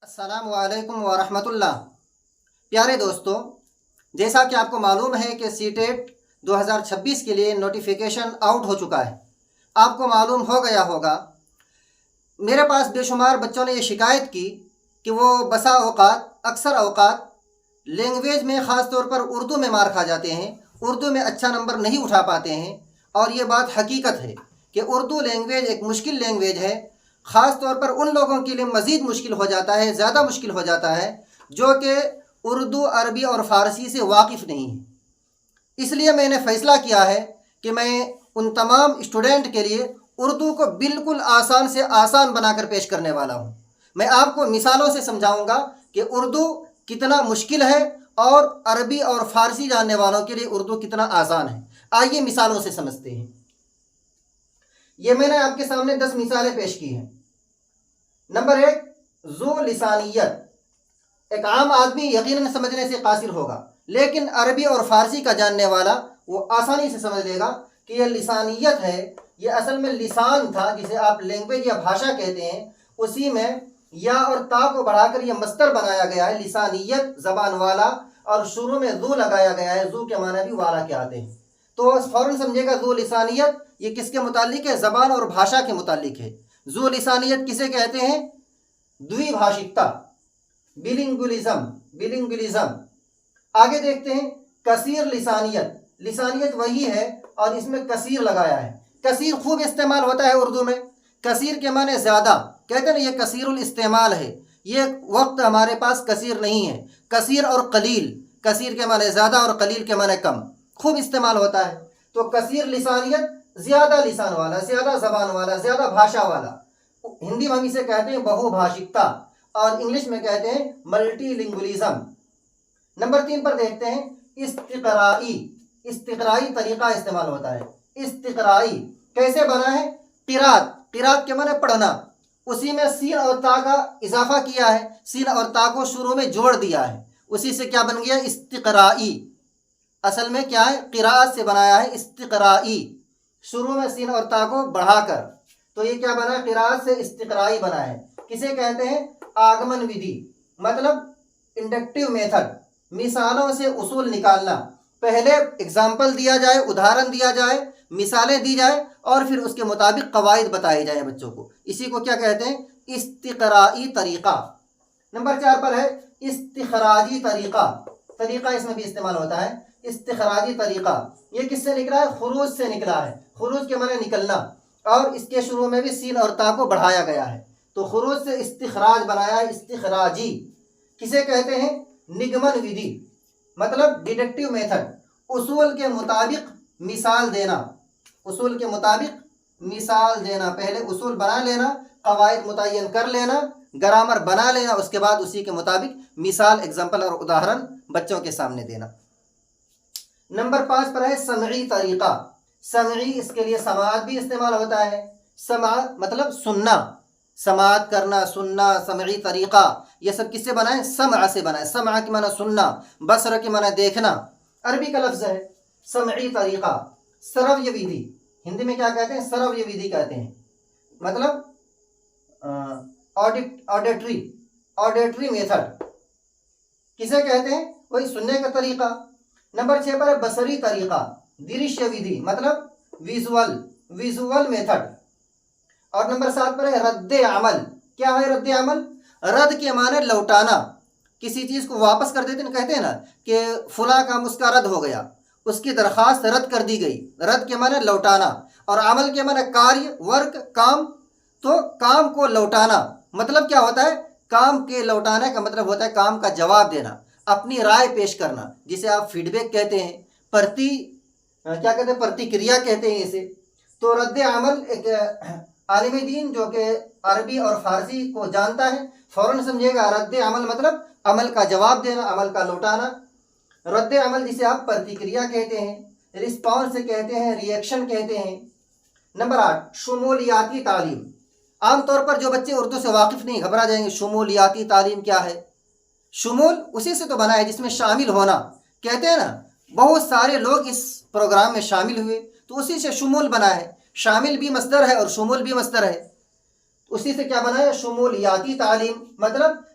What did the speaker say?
السلام علیکم ورحمۃ اللہ۔ پیارے دوستوں، جیسا کہ آپ کو معلوم ہے کہ سی ٹیٹ 2026 کے لیے نوٹیفیکیشن آؤٹ ہو چکا ہے۔ آپ کو معلوم ہو گیا ہوگا، میرے پاس بے شمار بچوں نے یہ شکایت کی کہ وہ اکثر اوقات لینگویج میں، خاص طور پر اردو میں مار کھا جاتے ہیں، اردو میں اچھا نمبر نہیں اٹھا پاتے ہیں۔ اور یہ بات حقیقت ہے کہ اردو لینگویج ایک مشکل لینگویج ہے، خاص طور پر ان لوگوں کے لیے مزید مشکل ہو جاتا ہے، زیادہ مشکل ہو جاتا ہے جو کہ اردو، عربی اور فارسی سے واقف نہیں ہیں۔ اس لیے میں نے فیصلہ کیا ہے کہ میں ان تمام اسٹوڈنٹ کے لیے اردو کو بالکل آسان سے آسان بنا کر پیش کرنے والا ہوں۔ میں آپ کو مثالوں سے سمجھاؤں گا کہ اردو کتنا مشکل ہے اور عربی اور فارسی جاننے والوں کے لیے اردو کتنا آسان ہے۔ آئیے مثالوں سے سمجھتے ہیں۔ یہ میں نے آپ کے سامنے 10 مثالیں پیش کی ہیں۔ نمبر 1، ذو لسانیت۔ ایک عام آدمی یقیناً سمجھنے سے قاصر ہوگا، لیکن عربی اور فارسی کا جاننے والا وہ آسانی سے سمجھ لے گا کہ یہ لسانیت ہے۔ یہ اصل میں لسان تھا، جسے آپ لینگویج یا بھاشا کہتے ہیں، اسی میں یا اور تا کو بڑھا کر یہ مصدر بنایا گیا ہے، لسانیت، زبان والا، اور شروع میں ذو لگایا گیا ہے۔ ذو کے معنی بھی والا کے آتے ہیں، تو فوراً سمجھے گا ذو لسانیت یہ کس کے متعلق ہے؟ زبان اور بھاشا کے متعلق ہے۔ ذو لسانیت کسے کہتے ہیں؟ دوی بھاشکتا، بلنگولزم۔ آگے دیکھتے ہیں کثیر لسانیت۔ لسانیت وہی ہے اور اس میں کثیر لگایا ہے۔ کثیر خوب استعمال ہوتا ہے اردو میں۔ کثیر کے معنی زیادہ، کہتے ہیں نا یہ کثیر الاستعمال ہے، یہ وقت ہمارے پاس کثیر نہیں ہے۔ کثیر اور قلیل، کثیر کے معنی زیادہ اور قلیل کے معنی کم، خوب استعمال ہوتا ہے۔ تو کثیر لسانیت، زیادہ لسان والا، زیادہ زبان والا، زیادہ بھاشا والا۔ ہندی میں ہم اسے کہتے ہیں بہو بھاشکتا، اور انگلش میں کہتے ہیں ملٹی لنگولیزم۔ نمبر 3 پر دیکھتے ہیں استقرائی۔ استقرائی طریقہ استعمال ہوتا ہے۔ استقرائی کیسے بنا ہے؟ قرات کے معنی پڑھنا، اسی میں سین اور تا کا اضافہ کیا ہے، سین اور تا کو شروع میں جوڑ دیا ہے، اسی سے کیا بن گیا؟ استقرائی۔ اصل میں کیا ہے؟ قراءت سے بنایا ہے استقرائی، شروع میں سین اور تا کو بڑھا کر، تو یہ کیا بنا؟ قراءت سے استقرائی بنا ہے۔ کسے کہتے ہیں؟ آگمن ودھی، مطلب انڈکٹیو میتھڈ، مثالوں سے اصول نکالنا۔ پہلے اگزامپل دیا جائے، ادھارن دیا جائے، مثالیں دی جائے، اور پھر اس کے مطابق قواعد بتائے جائیں بچوں کو، اسی کو کیا کہتے ہیں؟ استقرائی طریقہ۔ نمبر 4 پر ہے استخراجی طریقہ۔ طریقہ اس میں بھی استعمال ہوتا ہے، استخراجی طریقہ۔ یہ کس سے نکلا ہے؟ خروج سے نکلا ہے۔ خروج کے معنی نکلنا، اور اس کے شروع میں بھی سین اور تا کو بڑھایا گیا ہے، تو خروج سے استخراج بنایا ہے، استخراجی۔ کسے کہتے ہیں؟ نگمن ودھی، مطلب ڈیڈکٹیو میتھڈ، اصول کے مطابق مثال دینا۔ اصول کے مطابق مثال دینا، پہلے اصول بنا لینا، قواعد متعین کر لینا، گرامر بنا لینا، اس کے بعد اسی کے مطابق مثال، ایگزامپل اور اداہرن بچوں کے سامنے دینا۔ نمبر 5 پر ہے سمعی طریقہ۔ سمعی، اس کے لیے سماعت بھی استعمال ہوتا ہے۔ سماعت مطلب سننا، سماعت کرنا، سننا، سمعی طریقہ، یہ سب کس سے بنا ہے؟ سمع سے بنا ہے۔ سمع کے معنی سننا، بصر کے معنی دیکھنا، عربی کا لفظ ہے سمعی طریقہ۔ سرویہ ودھی، ہندی میں کیا کہتے ہیں؟ سرویہ ودھی کہتے ہیں، مطلب آڈیٹری میتھڈ۔ کسے کہتے ہیں؟ وہی سننے کا طریقہ۔ نمبر 6 پر ہے بصری طریقہ، درشیہ ودھی، مطلب ویژول میتھڈ۔ اور نمبر 7 پر ہے رد عمل۔ کیا ہے رد عمل؟ رد کے معنی لوٹانا، کسی چیز کو واپس کر دیتے ہیں، کہتے ہیں نا کہ فلاں کام اس کا رد ہو گیا، اس کی درخواست رد کر دی گئی۔ رد کے معنی لوٹانا، اور عمل کے معنی کاریہ، ورک، کام۔ تو کام کو لوٹانا مطلب کیا ہوتا ہے؟ کام کے لوٹانے کا مطلب ہوتا ہے کام کا جواب دینا، اپنی رائے پیش کرنا، جسے آپ فیڈ بیک کہتے ہیں، کیا کہتے ہیں؟ پرتیکریا کہتے ہیں اسے۔ تو رد عمل، ایک عالم دین جو کہ عربی اور فارسی کو جانتا ہے فوراً سمجھے گا رد عمل مطلب عمل کا جواب دینا، عمل کا لوٹانا۔ رد عمل جسے آپ پرتیکریا کہتے ہیں، رسپانس کہتے ہیں، ریئیکشن کہتے ہیں۔ نمبر 8 شمولیاتی تعلیم۔ عام طور پر جو بچے اردو سے واقف نہیں، گھبرا جائیں گے، شمولیاتی تعلیم کیا ہے؟ شمول اسی سے تو بنا ہے جس میں شامل ہونا، کہتے ہیں نا بہت سارے لوگ اس پروگرام میں شامل ہوئے، تو اسی سے شمول بنا ہے۔ شامل بھی مصدر ہے اور شمول بھی مصدر ہے، اسی سے کیا بنا ہے؟ شمولیاتی تعلیم، مطلب